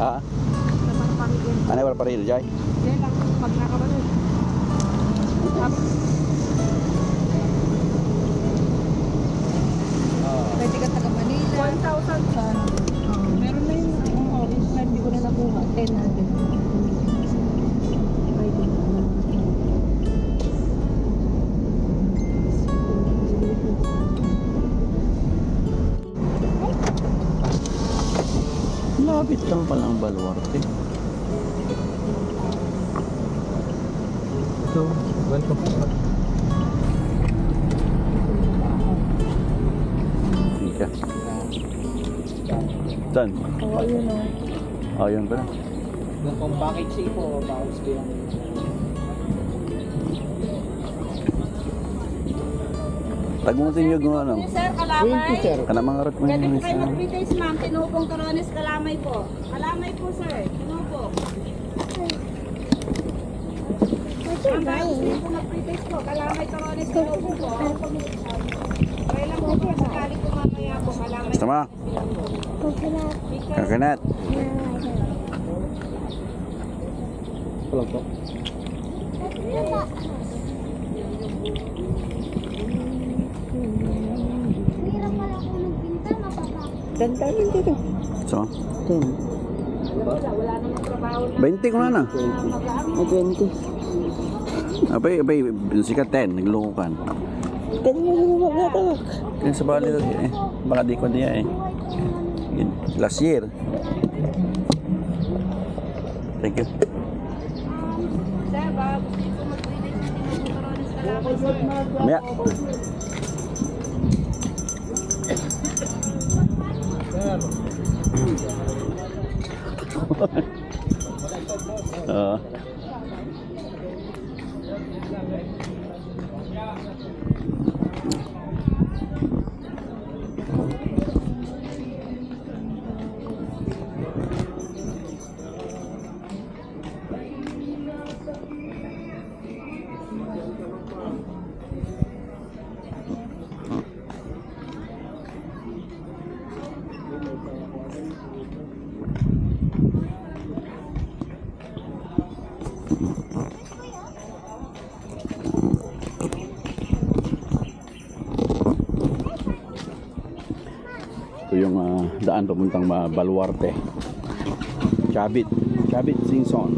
Ah? Ano ba pa rin dyan? Yan lang, pag nakabalod. Pwede ka taga Manila. 1,000 sa meron na yung orange na hindi ko na nakuha. 1000. Lapit lang pala ang Baluarte. So, welcome. Ika. Saan? Oo, yun o. Oh, yun pala. Kung bakit siya po, bakit siya Tagutin nyo kung ano. Sir, kalamay. Kana mga rat mo Galing yung po kayo isa. mag-pre-taste, ma'am. Tinupong Corones, kalamay po. Kalamay po, sir. Tinupong. Ang bagos din po mag-pre-taste po. Kalamay, Corones, tinupong po. Try lang po po. Sakali po mamaya po. Kalamay. Gusto mo? Coconut. Walang po. Ganda rin dito. So? Wala namang trabaho na. 20 ko na na. 20. Abay, sikat 10. Naglukukan. Pwede mo naman maglatawag. Kaya sa bali eh. Baka di ko niya eh. Last year. Thank you. Sir, bagos din po mag-pre-taste. Tinupong Corones, kalamay, sir. Maya. Oo. Ito yung daan papuntang Baluarte. Chabit Singson.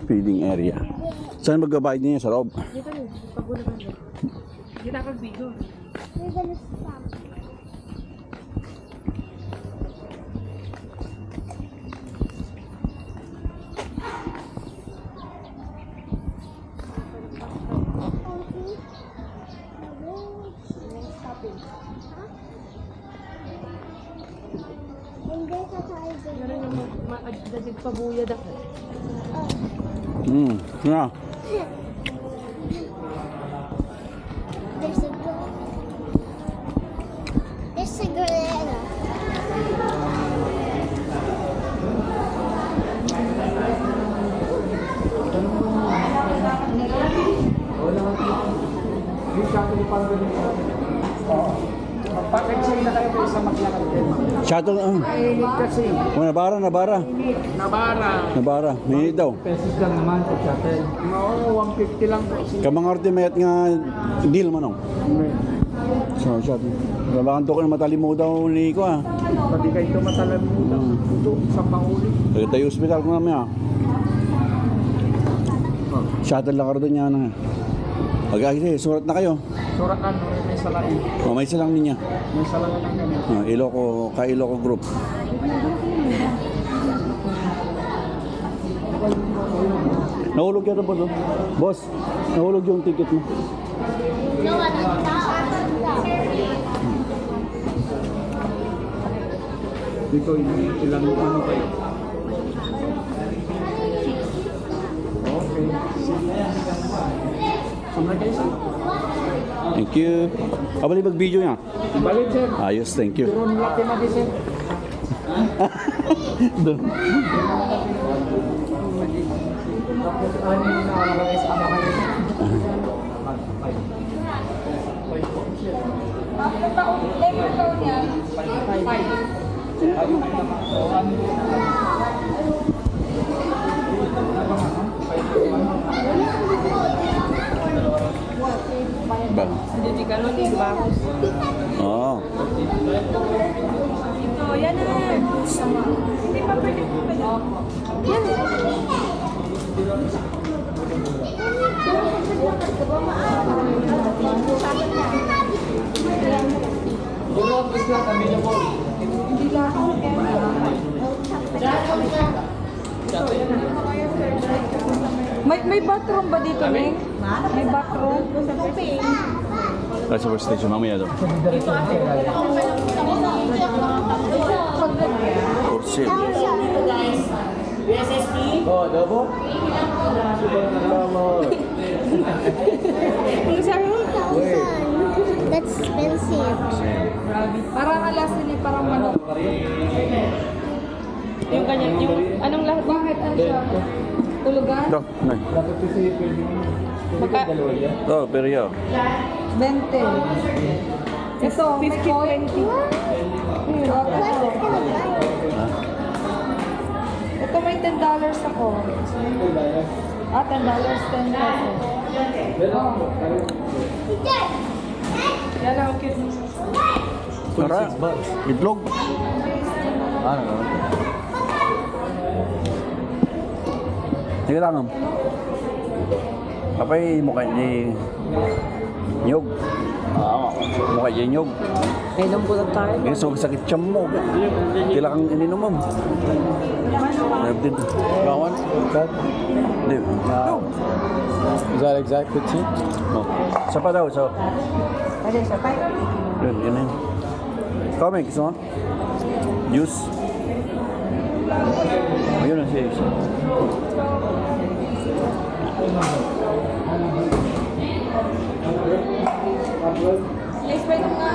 Feeding area. Saan magbabayad niya sa loob? Dito rin, pagulagan din. Dito ako video. Ganun yung ma-adjadid pabuyad ako. Yeah. There's a girl. There's a gorilla. Magpakitsay na kayo sa maglakad din. Shuttle Mainit kasi. Oh, Nabara. Nabara. Minit daw. Pesos lang naman sa shuttle. Oo, 150 lang po. Kamangarte mayat nga deal manong. So, shuttle. Labakan to ko na matalimo daw ni ko ah. Pati kayo ito matalan mo lang. Ito, sa panguli. Kaya tayo hospital ko namin ah. Shuttle lang ka doon niya na. Pag-ahit surat na kayo. Surat ano, may salain. May silang niya. May salain lang kami. Iloko Group. Nahulog yata po doon. Boss, nahulog yung ticket mo. No, Dito, ilang ano kayo? Okay. Sumra kayo, sir? Thank you. Abali mag-video niya. Balik, sir. Ayos, thank you. Pero laki na din, sir. Doon. Ano yung nakalagay sa ama kayo, sir? Bakit taon? Ilang taon niya? Ba? Hindi ka nun, di ba? Oo. Ito, yan na. Hindi pa pwede po ba yan? Puro office lang, available. Hindi lang ako. May bathroom ba dito, Neng? May bathroom? That's the first station. Mamaya doon. For sale. Oh, double? Ano sabi mo? That's expensive. Parang alas nila, parang manok. Yung kanya, yung anong lahat? Bakit? Ano siya? Tulugan? Ito, nay. Dapat kasi pwede Baka dalawa yan. Oh, pero yaw. 20. Ito, 50-20. Ito may $10 ako. Ah, $10, 10 pesos. Yan ang cute. Tara, itlog. Ano? Sige lang. Apay mukha ni nyog. Mukha niya nyog. Kailan po lang tayo? Eh, so sakit siya mo. Kailan kang ininom mo? Did Gawan? Di. Is that exact 15? Oh. Isa pa daw, so. Pwede siya pa. Yun, yun na yun. Kami, gusto mo? Juice. Ayun na siya. Next pa ito nga.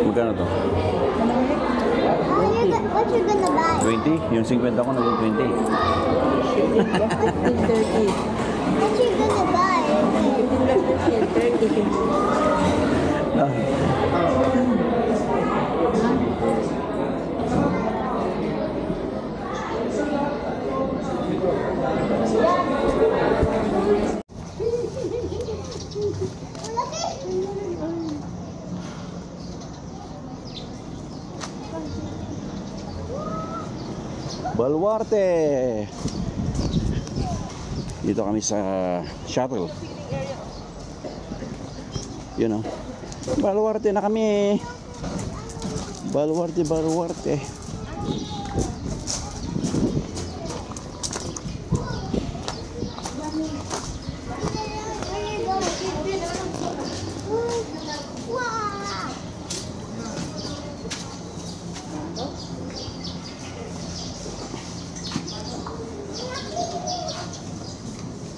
Magkano to? What you gonna buy? 20? Yung 50 ko naging 20. 30. What you gonna buy? 30. Ah. Baluarte. Dito kami sa shuttle. Yun o. Baluarte na kami. Baluarte, Baluarte. Wow!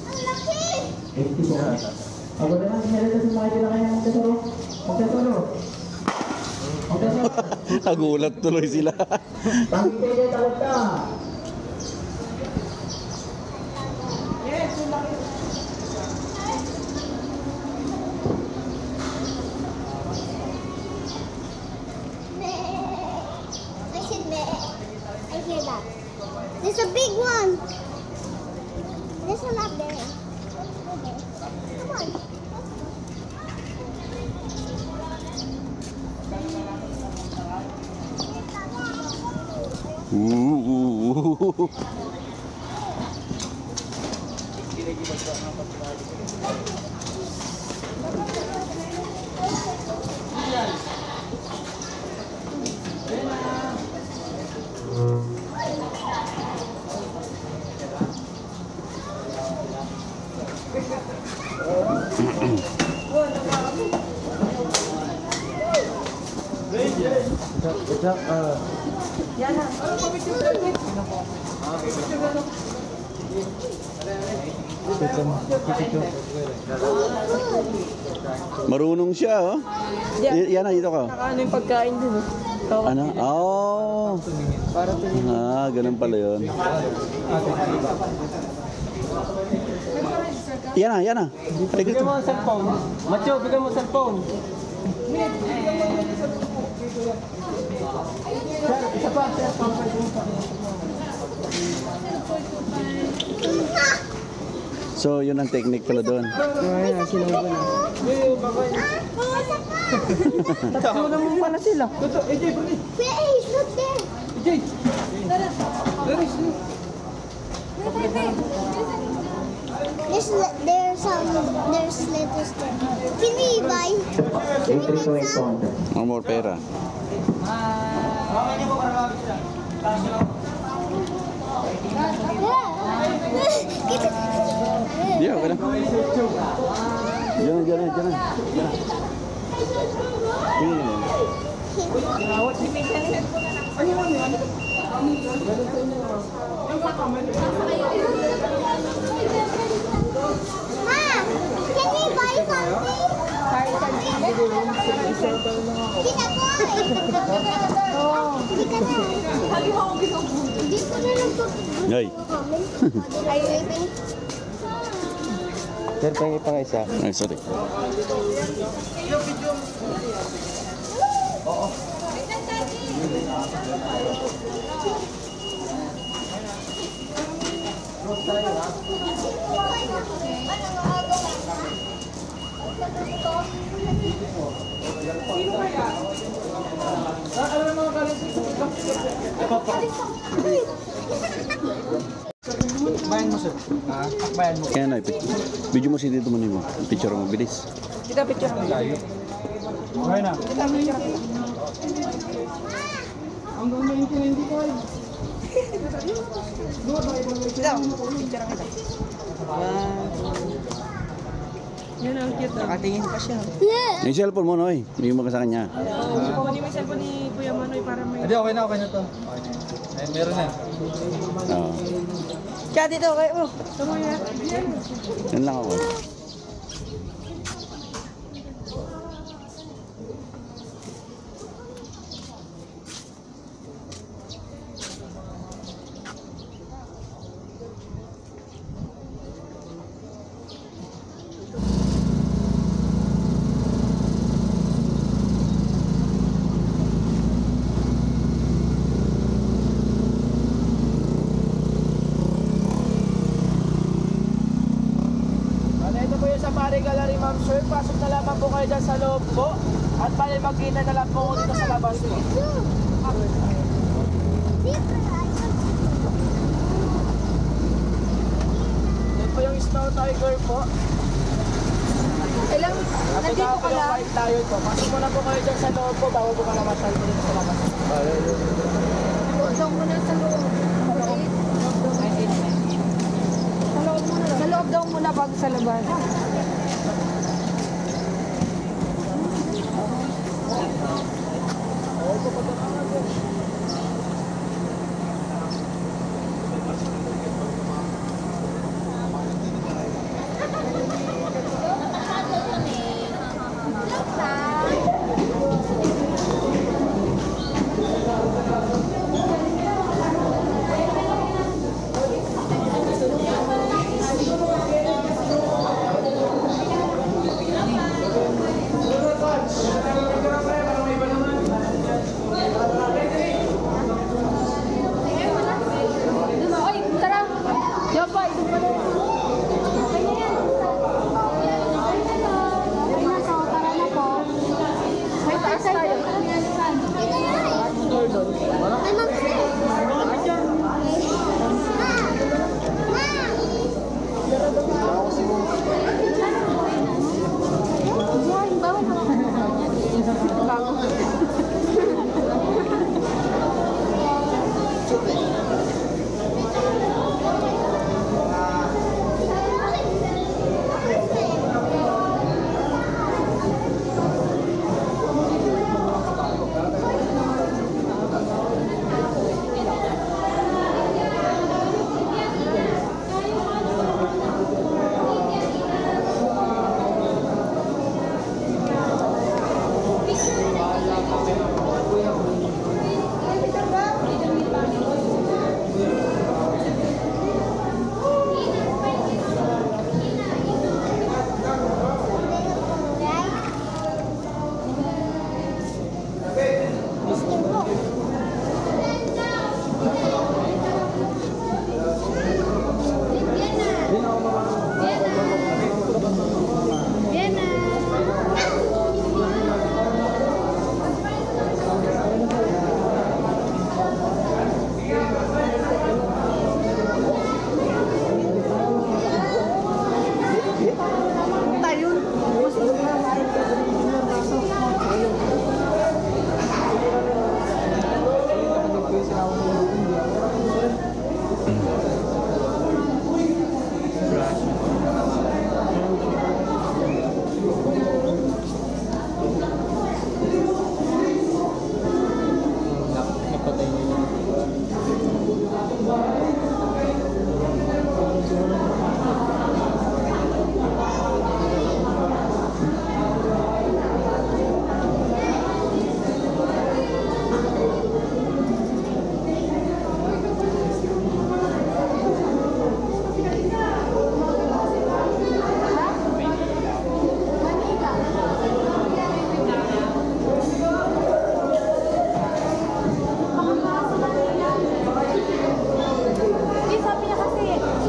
Ang laki! Ako naman, sinalita sa mga kailangan niya magkasaro. Magkasaro. Nagulat tuloy sila. Pangitay niya, takot ka. I should bet. I hear that. There's a big one. There's one up there. Come on. Ooh. Marunong siya, oh. Yan na, dito ka. Ano yung pagkain din, Ano? Oh. Ganun pala yun. Yan na, yan na. Bigyan mo ang cellphone. Macho, bigyan mo ang cellphone. Sir, isa pa. Sir, So, yun ang technique pala doon. Tatlo naman pala sila. Kuya Ace, look there. There's letters there. Can we buy? Can we get some? More pera. Iya, okay lang. Jangan. Ini. Ma, can we buy something? Hindi na po eh. Hindi ka na. Hindi ko na nagpapagod. Ay. Are you leaving? Sir, pengi pa nga isa. Ay, sorry. Bayan mo, sir. Bayan mo. Kaya na, video mo si dito mo nimo. Picture mo, bilis. Kita picture mo. Bayan na. Kita picture mo. Hanggang 1995. Kita, picture mo. Yan ang cute. Nakatingin pa siya. Yung cellphone mo, Noy. Bigyan mo ka sa kanya. Kunin mo yung cellphone ni Kuya Manoy para may... Hindi, okay na to. Meron na. Oo. Kaya dito, okay. Oh, tama yan. Yan lang ako. Ito po yung Safari Gallery, ma'am sir. Pasok na lamang po kayo dyan sa loob po. At bali magkita na lang po dito sa labas po. Yan po yung Snow Tiger po. Ilang, nandito ka yung lang. White Lion po. Pasok mo na po kayo dyan sa loob po bago po ka naman dito sa labas. Daw muna sa loob. Sa loob daw muna bago sa labas.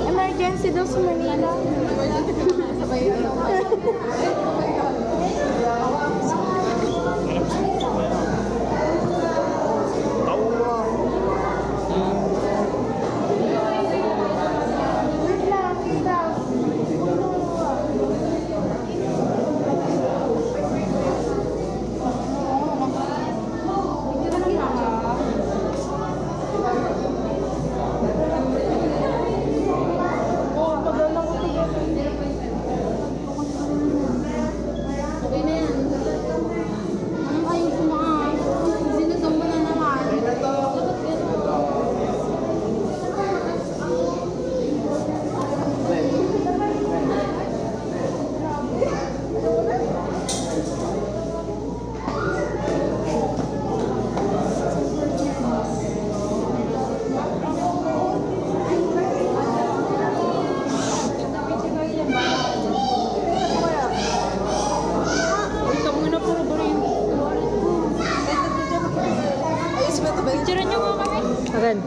Emergency daw sa Manila. Akan.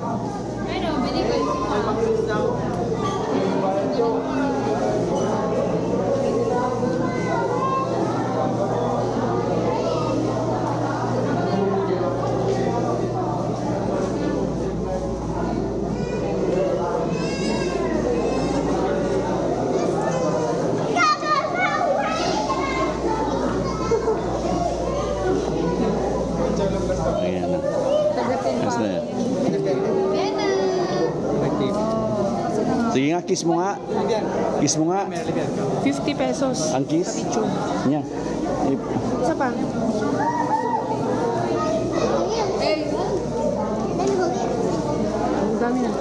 Ayan na. Ayos na yan. Sige nga, kiss mo nga. Kiss mo nga. 50 pesos. Ang kiss? Nya. Isa pa. Ang dami na.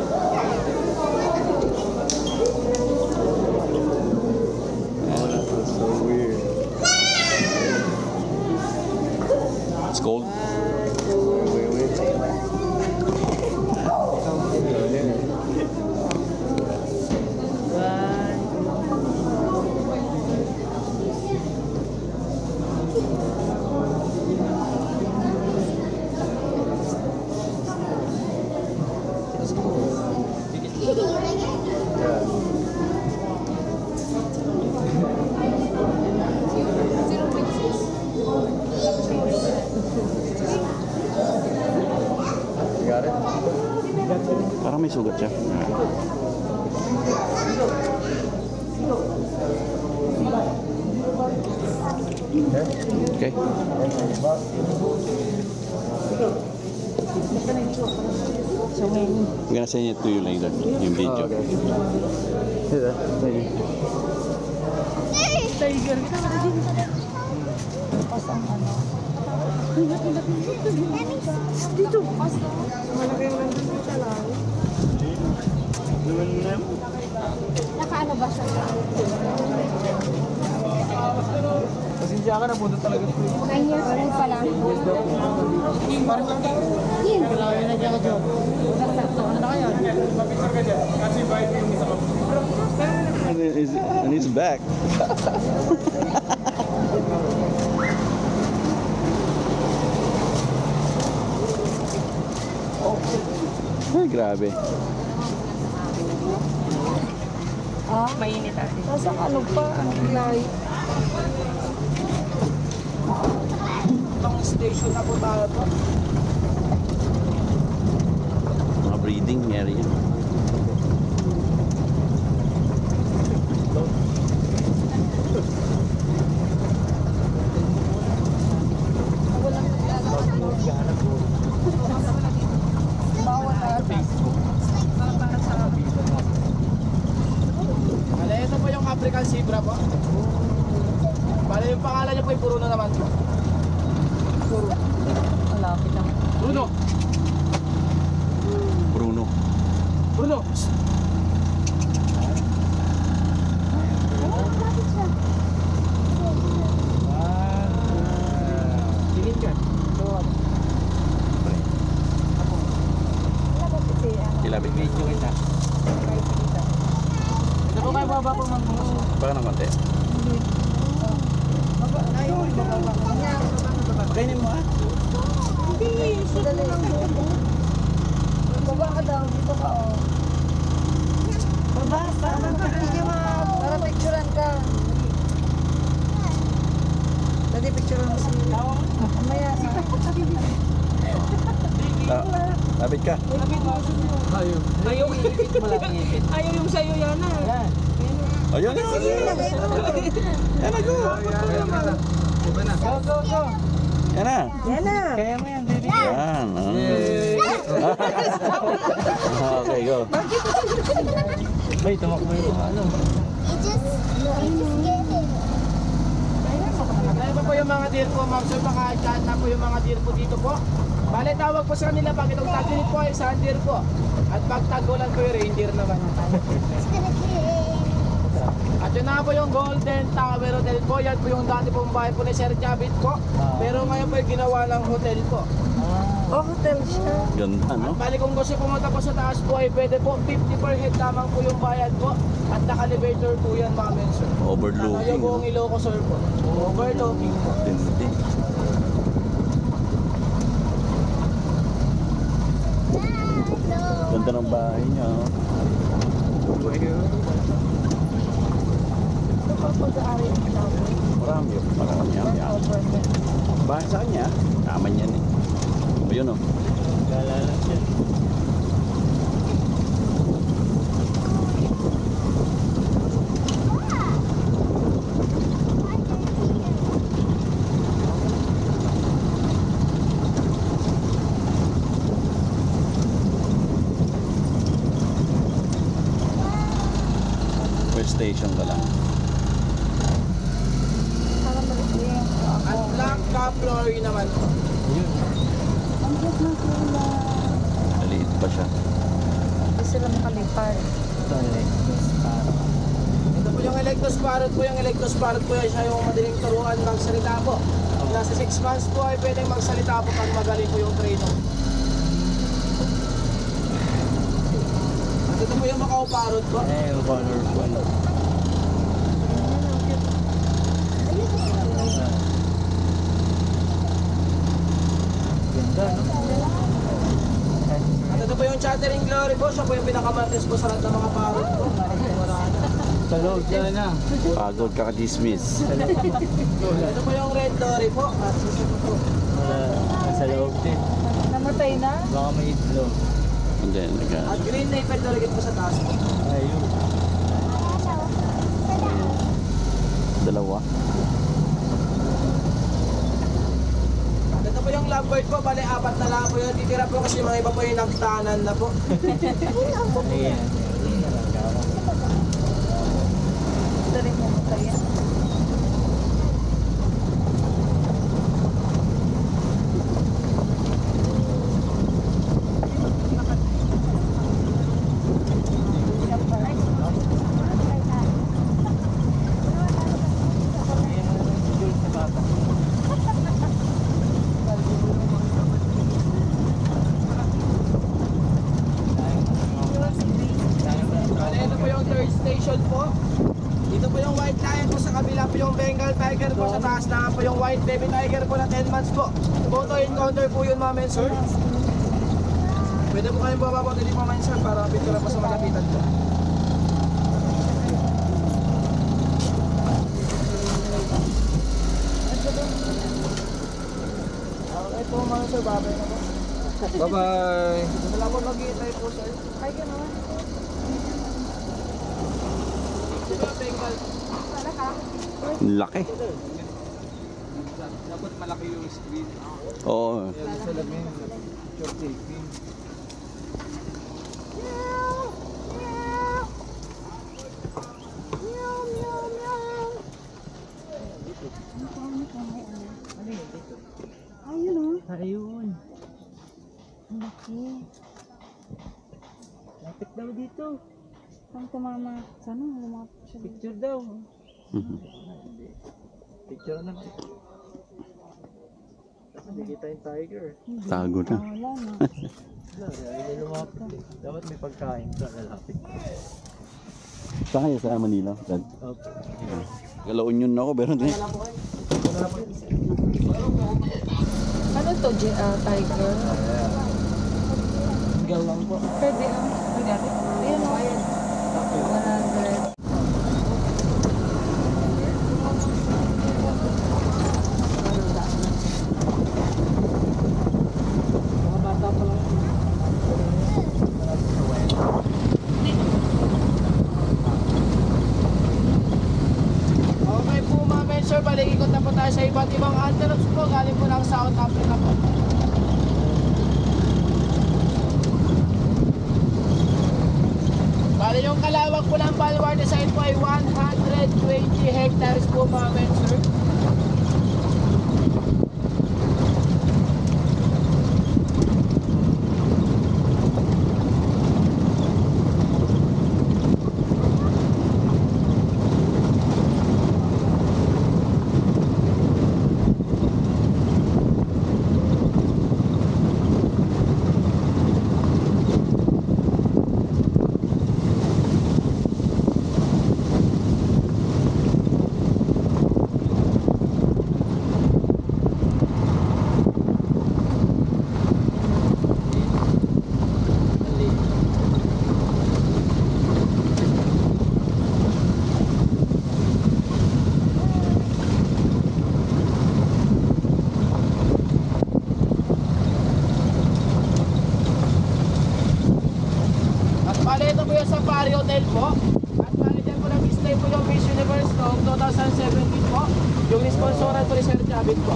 So weird. It's cold. Wait. Got it? Parang may sugat siya. Okay. I'm gonna send it to you later, yung video. Tiger. Dito. Malaki yung nandun dito lang. Nakaano ba siya? Pasensya ka na, punta talaga. 9 years old pa lang. And he's back. Ay, grabe. Mainit ate. Nasa ano pa, ang light. Itong station na po tayo po. Mga breeding area. Bale, ito po yung African Zebra po. Bale, yung pangalan niya po yung Bruno naman po. Malapit lang. Bruno! Bruno. Bruno! Tingin ka. Ilapit. Video kita. Ito po kayo baba po mga Baka ng konti. Kainin mo ah. Dali lang dito. Baba ka daw, dito ka oh. Baba, para picturean ka. Dali picturean mo si Mamaya. Lapit ka. Ayaw iipit mo lang iipit. Ayaw yung sa'yo yan ah. Ayun. Yan na, go. Go. Yan na. Yan na. Kaya mo yan, baby. Yan. Okay, go. May tumakbo yung ano. It just get it. Ano pa po yung mga deer po, ma'am? So, naka-chat na po yung mga deer po dito po. Bale, tawag po sa kanila pag itong tag-unit po ay sa deer po. At pag tag-ulan po yung reindeer naman. It's gonna kill. At yun na po yung Golden Tower Hotel po. Yan po yung dati pong bahay po ni Sir Javit po. Pero ngayon po yung ginawa ng hotel po. Oh, hotel siya. Ganda, no? Bali kung gusto pumunta po sa taas po ay pwede po 50 per head lamang po yung bayad po. At naka-elevator po yan mga mention. Overlooking. Yung buong Ilocos Sur po. Overlooking po. Tindi. Ganda ng bahay niya. Oh. Marami yan. Bahay sa kanya. Kaman yan eh. Ayun oh. Galala siya. First station ka lang. At Black Caplory naman po. Maliit pa siya. Hindi sila makalipad. Ito po yung Electros Parrot po. Yung Electros Parrot po siya yung madaling turuan magsalita po. Nasa 6 months po ay pwedeng magsalita po pag magaling po yung trainer. At ito po yung Macau Parrot po. Colorful. At ito po yung Chattering Glory po. Siya po yung pinakamantis po sa lahat ng mga parrot po. Sa loob ka na. Pagod ka ka-dismiss. Ito po yung Red Dory po. At ito po. Sa loob din. Namatay na? Baka may itlog. And then, At Green Naped Dory po sa taas po. Ayun. dalawa. At ito po yung lovebird po. Bale, 4 na lang po yun. Titira po kasi mga iba po yung nagtanan na po. Ayan. Dali mo kaya. baby tiger po na 10 months po. Photo encounter po yun, ma'am and sir. Pwede po kayong bababa dito, ma'am and sir, para picture pa sa malapitan po. Okay po, ma'am and sir, babay na po. Bye-bye. Wala po mag-iitay po, sir. Ay, gano'n. Diba, Bengal? Laki. Dapat malaki yung screen. Oo. Sa lamin, picture taking. Ayun o. Ayun. Ang laki. Lapit daw dito. Saan tumama? Sana lumapit siya dito. Picture daw. Picture na. Kasi hindi kita yung tiger. Tago na. Wala na. Wala, hindi lumapit eh. Dapat may pagkain sa lalapit. Saan kayo sa Manila? Dad? Okay. Kala Union ako pero hindi. Ano to, tiger? Gal lang po. Pwede ang. Ayan o. 100. Okay po, ma'am and sir, balik ikot na po tayo sa iba't ibang antelopes po. Galing po ng South Africa po. Bali yung kalawak po ng Balwarte site po ay 120 hectares po, ma'am and sir. Bali, ito po yung Safari Hotel po. At bali dyan po nag-stay po yung Miss Universe noong 2017 po. Yung sponsoran po ni Sir Javit po.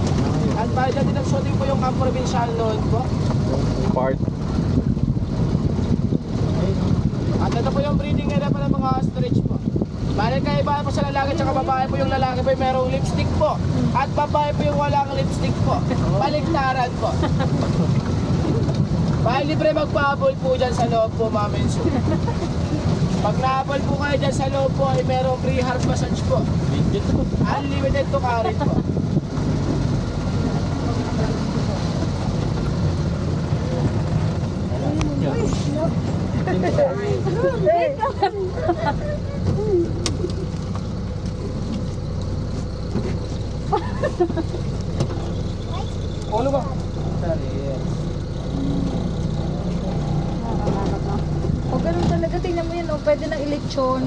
At bali dyan din nag-shooting po yung Camp Provincial noon po. Part. At ito po yung breeding area po ng mga ostrich po. Bali kaibahan po sa lalaki at babae po, yung lalaki po yung merong lipstick po. At babae po yung walang lipstick po. Baliktaran po. Bali libre magpahabol po dyan sa loob po, ma'am and sir. Pag nahabol po kayo dyan sa loob po ay merong free heart massage po. Unlimited to carry po. Ulo ba? O ganun talaga, tingnan mo yan, o pwede ng elitsyon.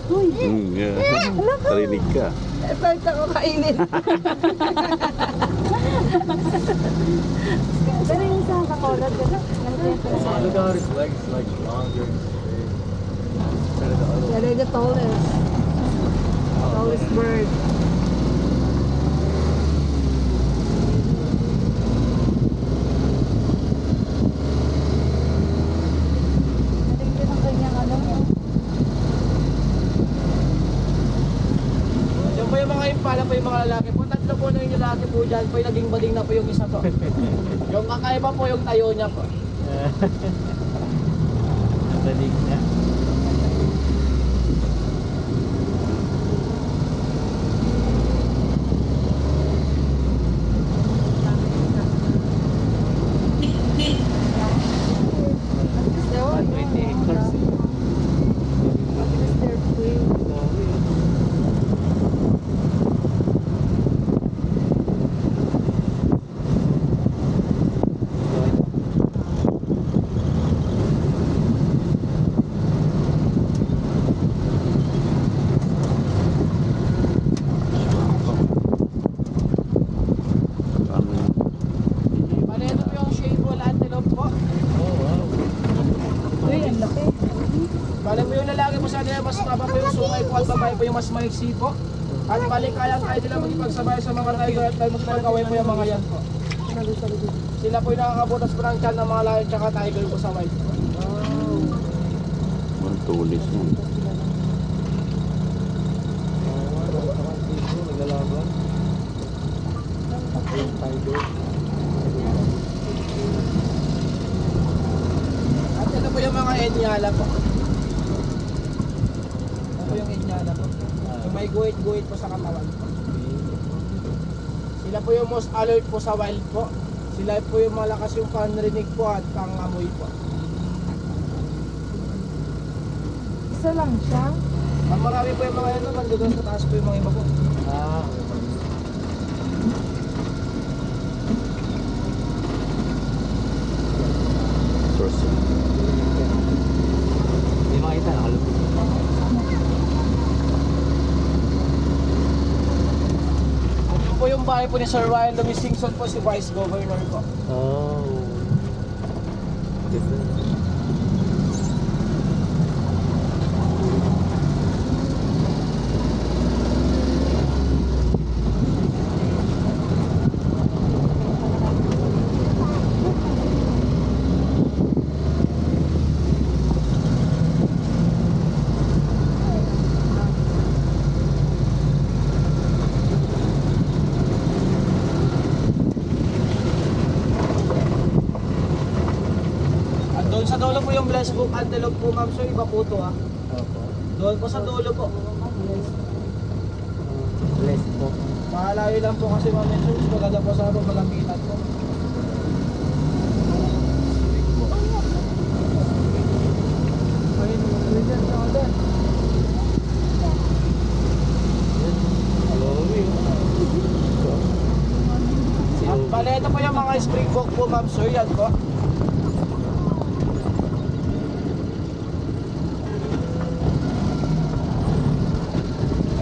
Uy, Yeah. Tarinig ka. ito ako kainin. Pero yung sa kakolot, gano'n. Look how his legs like longer. Yeah, they're the tallest. Tallest bird. Galing din ang kanyang ano. Yung po yung mga impala po yung mga lalaki po. Tatlo po na yung lalaki po dyan po yung naging bading na po yung isa po. Yung kakaiba po yung tayo niya po. Nabalik na. So, 20 hectares. their queen. mas taba po yung sungay po at babae po yung mas maiksi po. At balik kaya nila makipagsabay sa mga tiger at mas magkaway po yung mga yan po. Sila po yung nakakabutas po ng tiyan ng mga lion tsaka tiger po sa wild. Ang tulis mo. Naglalaban. Ako yung tiger. At ito po yung mga enyala po. Ito po yung enyala po. Yung may guhit-guhit po sa katawan po. Sila po yung most alert po sa wild po. Sila po yung malakas yung panrinig po at pangamoy po. Isa lang siya. Ang marami po yung mga ano, nandoon sa taas po yung mga iba po. Ah. Source. Hindi makita, nakalupit. At yun po yung bahay po ni Sir Ryan Louis Singson po, si Vice Governor po. Oh. Different. At doon sa dulo po yung Blessed Book Antelope po, ma'am. So iba po ito ha. Opo. Doon po sa dulo po. Bless po. Mahalayo lang po kasi ma'am. So maganda po sa malampitan po. At bale, ito po yung mga springbok po, ma'am. So yan po.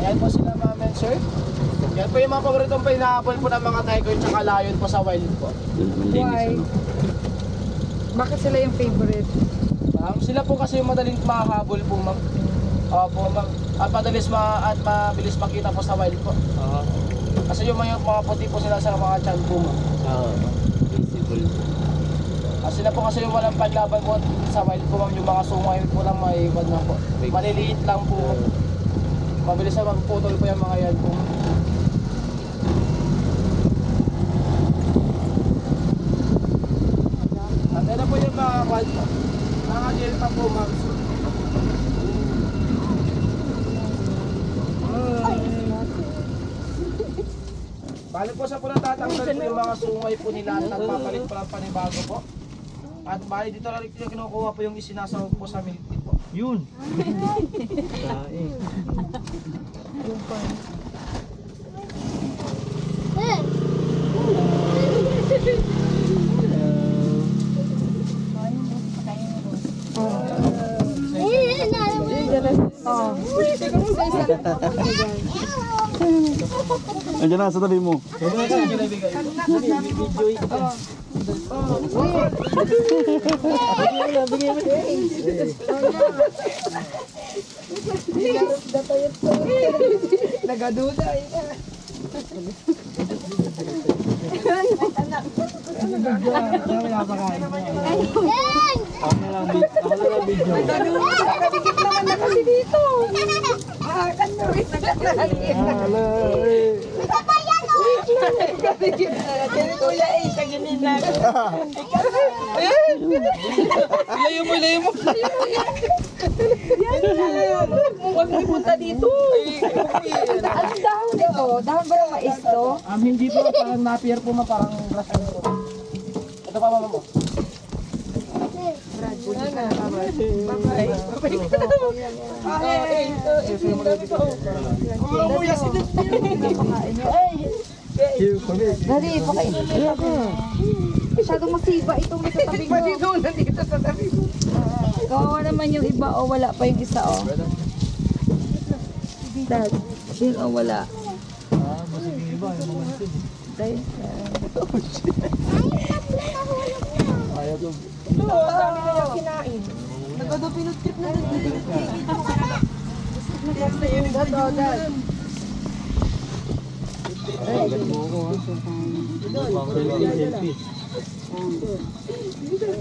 Ayan po sila, ma'am and sir. Yan po yung mga paboritong pinahabol po ng mga tiger tsaka lion po sa wild po. Malinis Why? ano. Bakit sila yung favorite? Ma'am, sila po kasi yung madaling mahabol po, ma'am. Opo, ma'am. At mabilis makita po sa wild po. Ah. Kasi yung mga puti po sila sa mga chan po, ma'am. Ah. Visible. Sila po kasi yung walang panlaban po sa wild po, ma'am. Yung mga sungay po lang may iwan na po. Maliliit lang po. Mabilis na magputol po yung mga yan po. At ito po yung mga wild po. Mga delta po, ma'am. Balik po sa po natatanggal po yung mga sungay po nila at nagpapalit po lang panibago po. At bali dito lang yung kinukuha po yung isinasawag po sa milk tea po. Yun. Kain. Andiyan na sa tabi mo. Nagaduda eh. Ako na lang video. Nakadikit naman na kasi dito. Kan mo rin naglalagyan. Nakadikit na. Kaya kuya eh, sa ganyan na. Ilayo mo. Huwag mo punta dito. Anong dahon ito? Dahon ba ng mais to? Hindi po, parang napier po ma, parang grass po. Ito pa mama mo. Dali, pakainin mo ako. Masyadong masiba itong nasa tabi mo. Nandito sa tabi mo. Kawawa naman yung iba o wala pa yung isa o. Dad, yun o wala. Masig yung iba, yung mga mansin. Dahil, Ayaw ko. dami na yung kinain. Nagado pinutip na dito.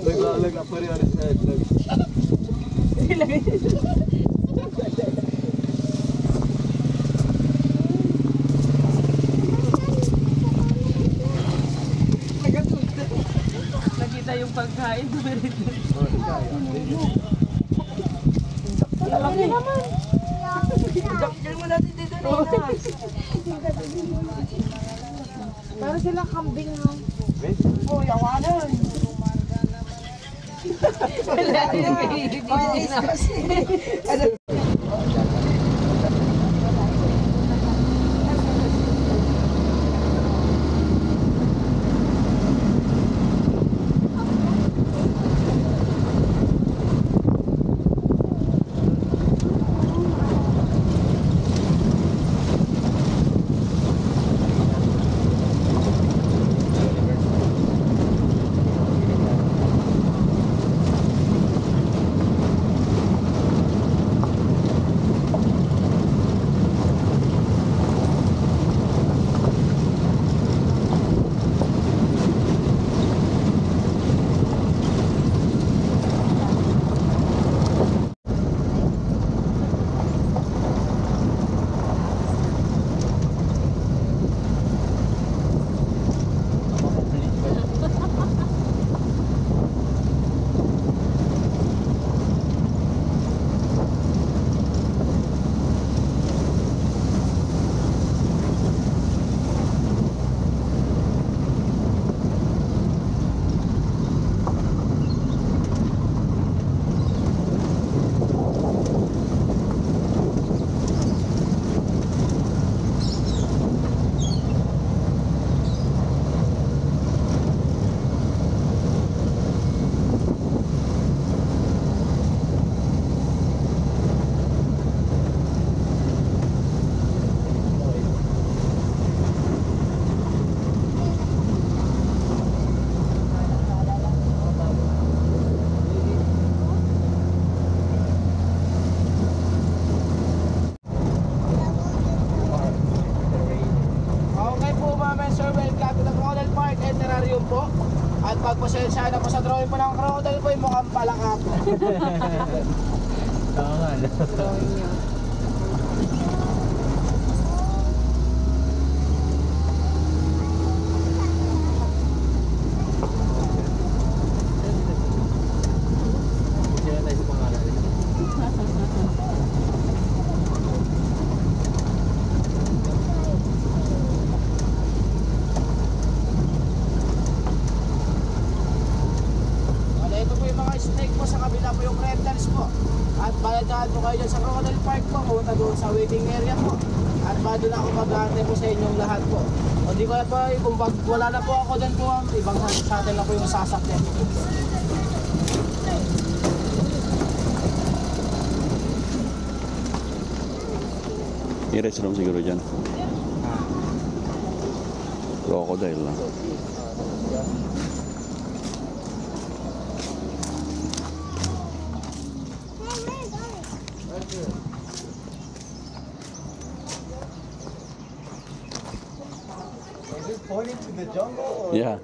Naglalag na pa rin ano sa headlag. Nakita yung pagkain. Lalaki naman. Pero sila kambing no. Oh, yawanan. At pagpasensya na po sa drawing po ng crocodile po, yung mukhang palakap. Tama nga. Sila tayo sa pangalan. Ito po yung mga snake po, sa kabila po yung reptiles po. At baladaan po kayo dyan sa Crocodile Park po, pumunta doon sa waiting area po. At doon ako mag-aantay po sa inyong lahat po. O di ko na po, kung wala na po ako dyan po, ibang sa atin na po yung sasakyan. I-restroom siguro dyan. Crocodile lang. Is it pointing to the jungle or? Yeah.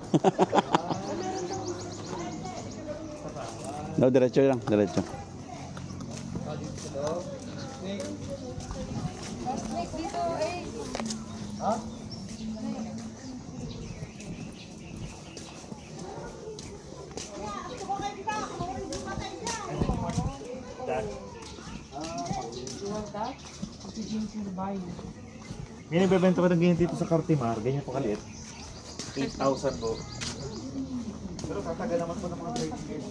No, diretso lang, diretso. May nagbebenta ko ng ganyan dito sa Cartimar, ganyan po kaliit. 8,000 po. Pero tataga naman po ng mga 30 years.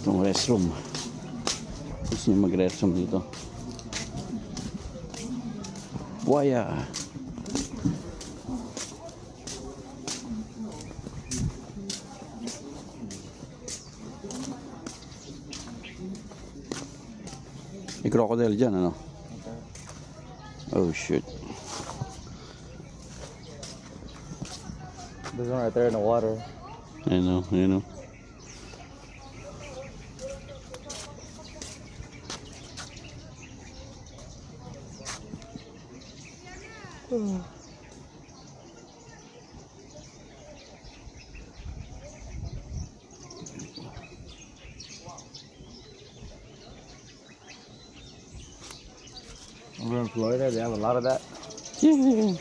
Itong restroom. Gusto niyo mag-restroom dito. Waya. May crocodile dyan, ano? Oh, shit. There's one right there in the water. Ayun o, ayun o. Over in Florida, they have a lot of that. Yeah.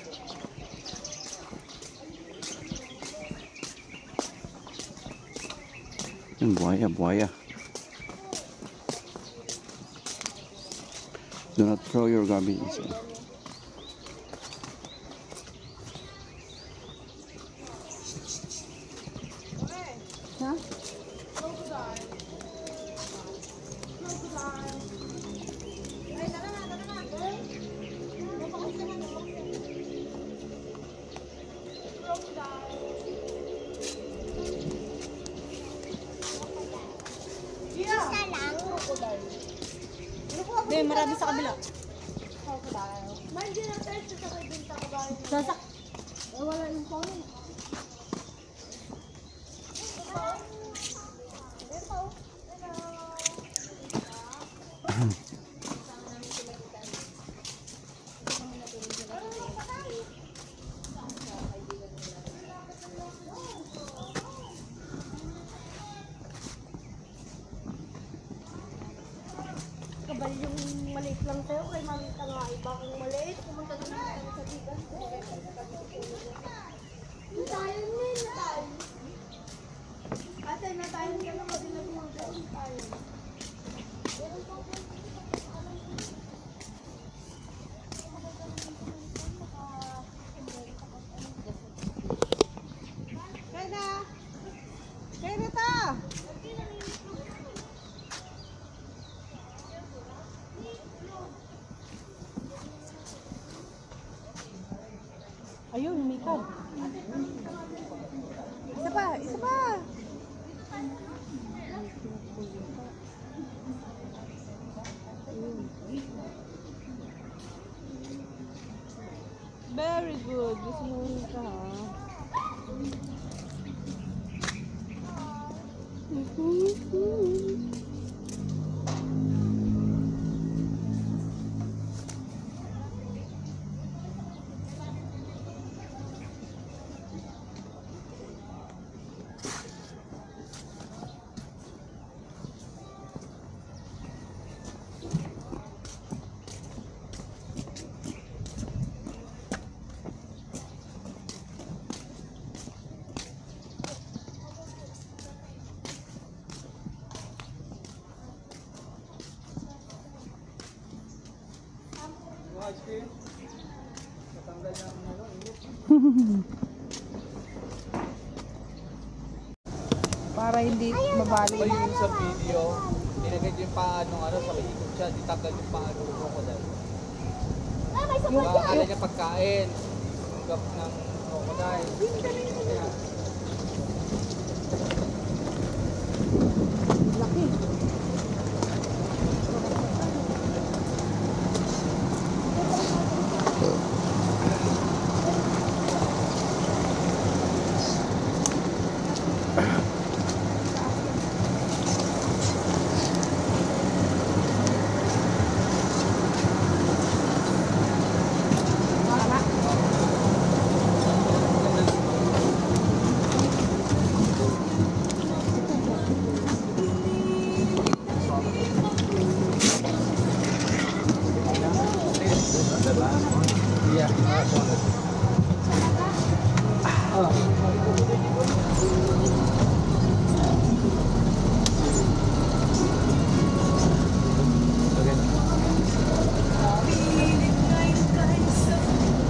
Yung buhaya, buhaya. Do not throw your garbage inside. Isa lang, crocodile. Hindi, marami sa kabila. Mandiyan na tayo sa kaibinta ko ba? Sasak. Wala yung phone. Kabal yung maliit lang sa'yo, kay mami ka nga iba kung maliit, pumunta na naman sa bigas. Natayin mo yun, natayin. Ate, natayin ka na, madilag mo dyan, natayin. Kaya! Kaya na ta! Ayun, Mika. Isa pa, isa pa. Very good. Gusto mo rin ka, ha? Para hindi mabali. Yung sa video, nilagay yung paano sa may ikot siya, ditanggal yung paano ng crocodile. Yung akala niya pagkain, yung gap ng crocodile.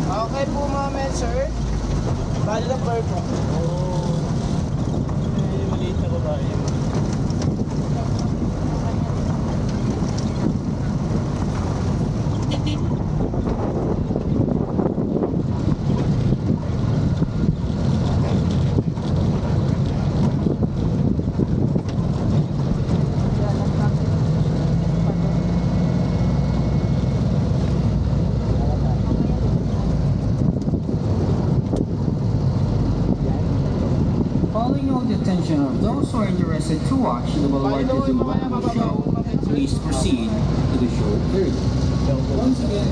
Okay po mga men, sir. Bali na per po. Maliit na babae. those who are interested to watch the Balawarte Zoo Runway show, please proceed to the show early. Once again,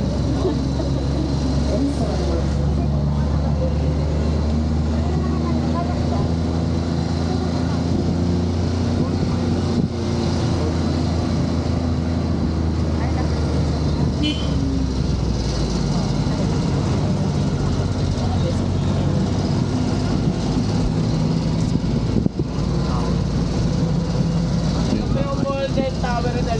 Yung Golden Tower del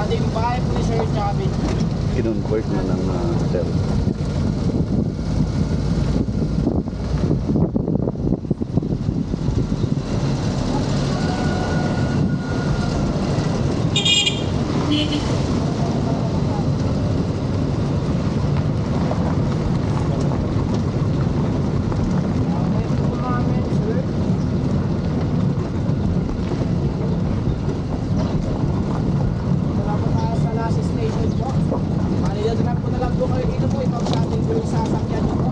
dating bahay po ni Sir Chavin. Kinonvert na ng hotel. Sa last station po. Manilagyan po na lang po kayo dito po. Ikaw sa ating po yung sasakyan nyo po.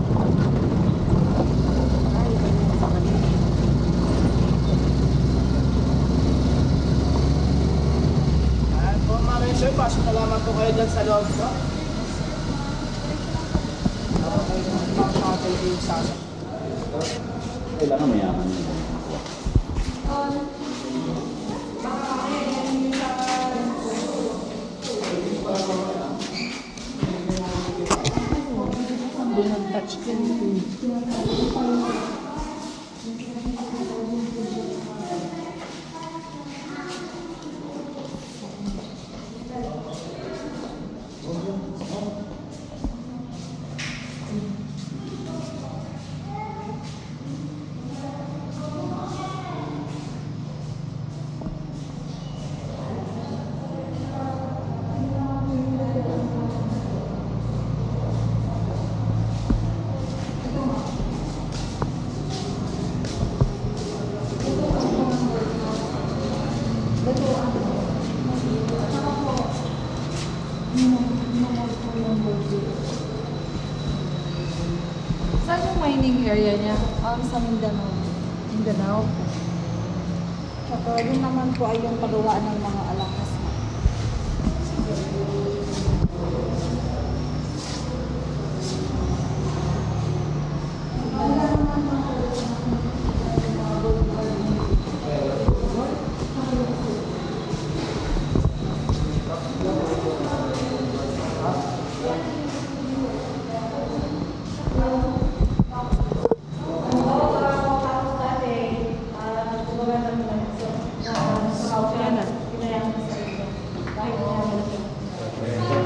Ayan po mga sir, pasok na lamang po kayo dyan sa loob po. Okay, ikaw sa ating po yung sasakyan. Kailangan mayaman. Saan yung mining area niya? Sa Mindanao. Mindanao. Tsaka yun naman po ay yung pagawaan ng mga alakas.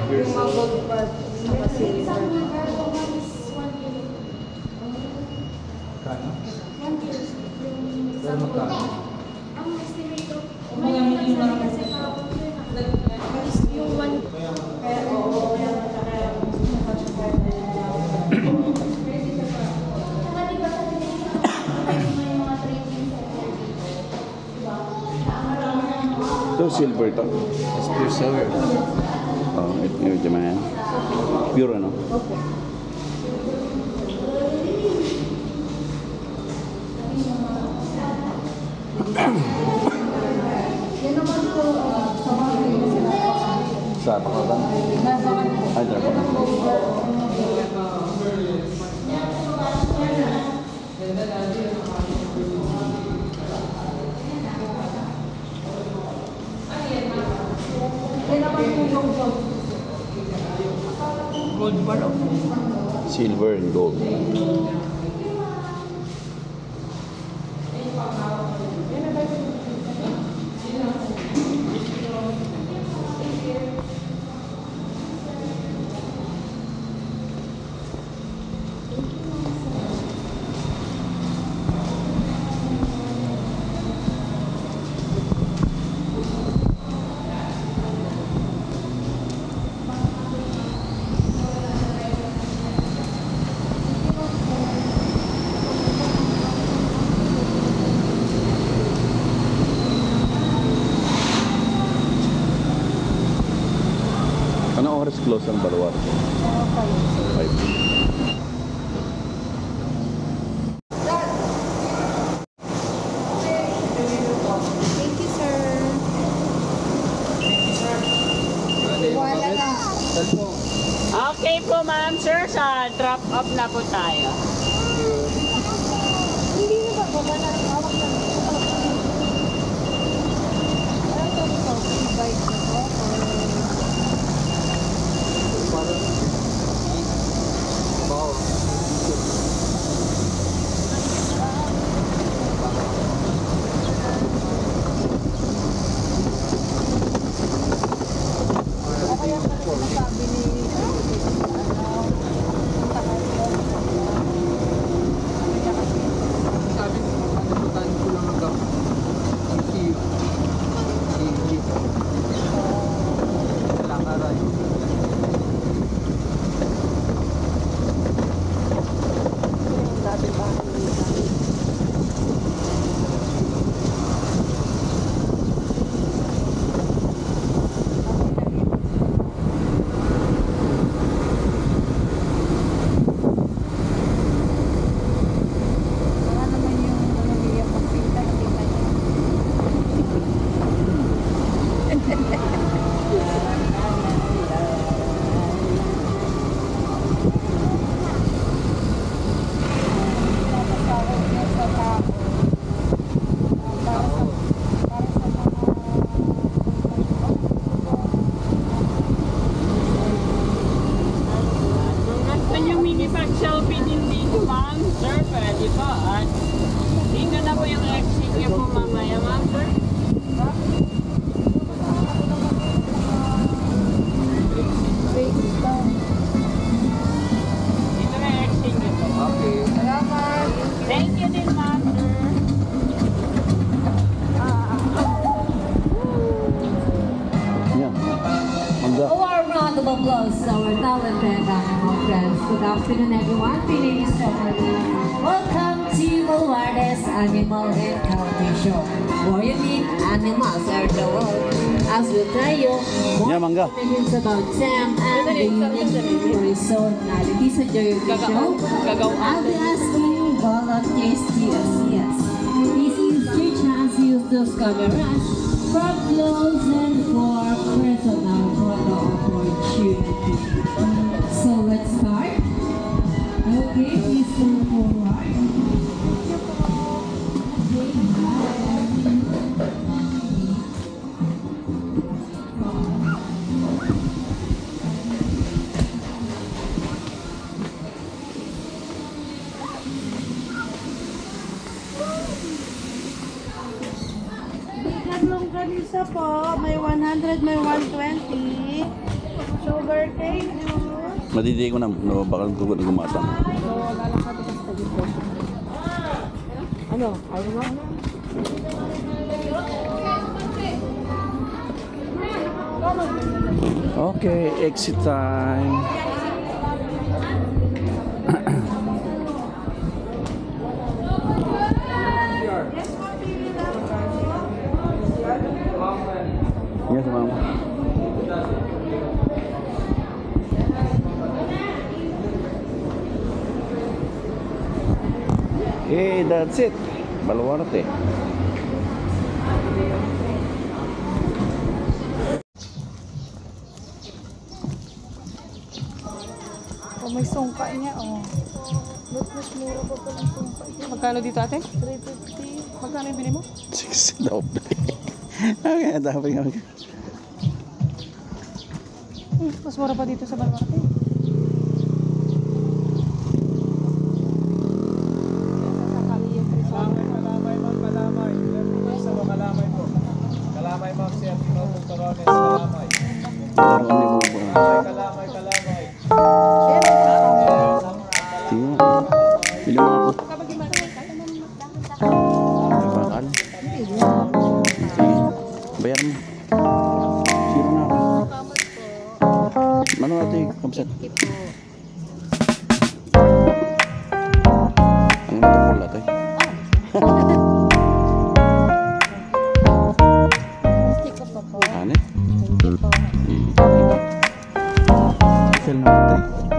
Yung mga gold part sa silver. Ang estimate ko, mga milyon kasi yung one. Kaya oo, kaya Ito silver to. It's pure silver. Oh, ito man. Pure ano? Opo. Yan naman po sa mga sila. Sa Pakatan? Nasaman po. Ay, Pakatan. Yan naman po yung gold. Gold bar of Silver and gold. Anong oras close ang Balawarte? 5. Okay po ma'am, sir, sa drop off na po tayo. Hindi na ba? Baba na. Hawak na. Ano ito? Bike na po? Selfie din dito ma'am, sir, pwede po. At dito na po yung exit niyo po mamaya ma'am, sir. Dito na yung exit niyo po. Okay. Salamat. Thank you din ma'am, sir. Yan. Mangga. A warm round of applause to our talented friends. Good afternoon, everyone. My name is Johnny. Welcome to Baluartes Animal Encounter Show, where you meet animals around the world. As we tell you Yeah, mangga. minutes about them and the unique personalities of the show, I'll be asking volunteers to assist. This is your chance to use those cameras for close and for personal photo opportunity. So let's start. Okay, please move forward. Tatlong ganisa po, may 100, may 120. Sugar cane juice. Madidiin ko na. No, baka gumatang. So, lalakad ko sa dito. Ano? Ayaw mo? Okay, exit time. Yes, ma'am. Okay, that's it. Baluarte. Oh, may sungka niya, oh. Ba't mas mura pa pa ng sungka niya? Magkano dito, ate? 350. Magkano yung bili mo? 6 daw. Okay, dapat nga. Mas mura pa dito sa Baluarte. Kalamay ma'am, kalamay. Isa mo kalamay po. Kalamay ma'am, siya pinutong Torones, kalamay. Laruan ni Bubo. Kalamay. Tingnan mo. Bili mo ako. Bakal. Sige. Bayar mo. Sino na ako? Ano ate? Kamsat? Ang matapol ate. Ano? Sel na ate.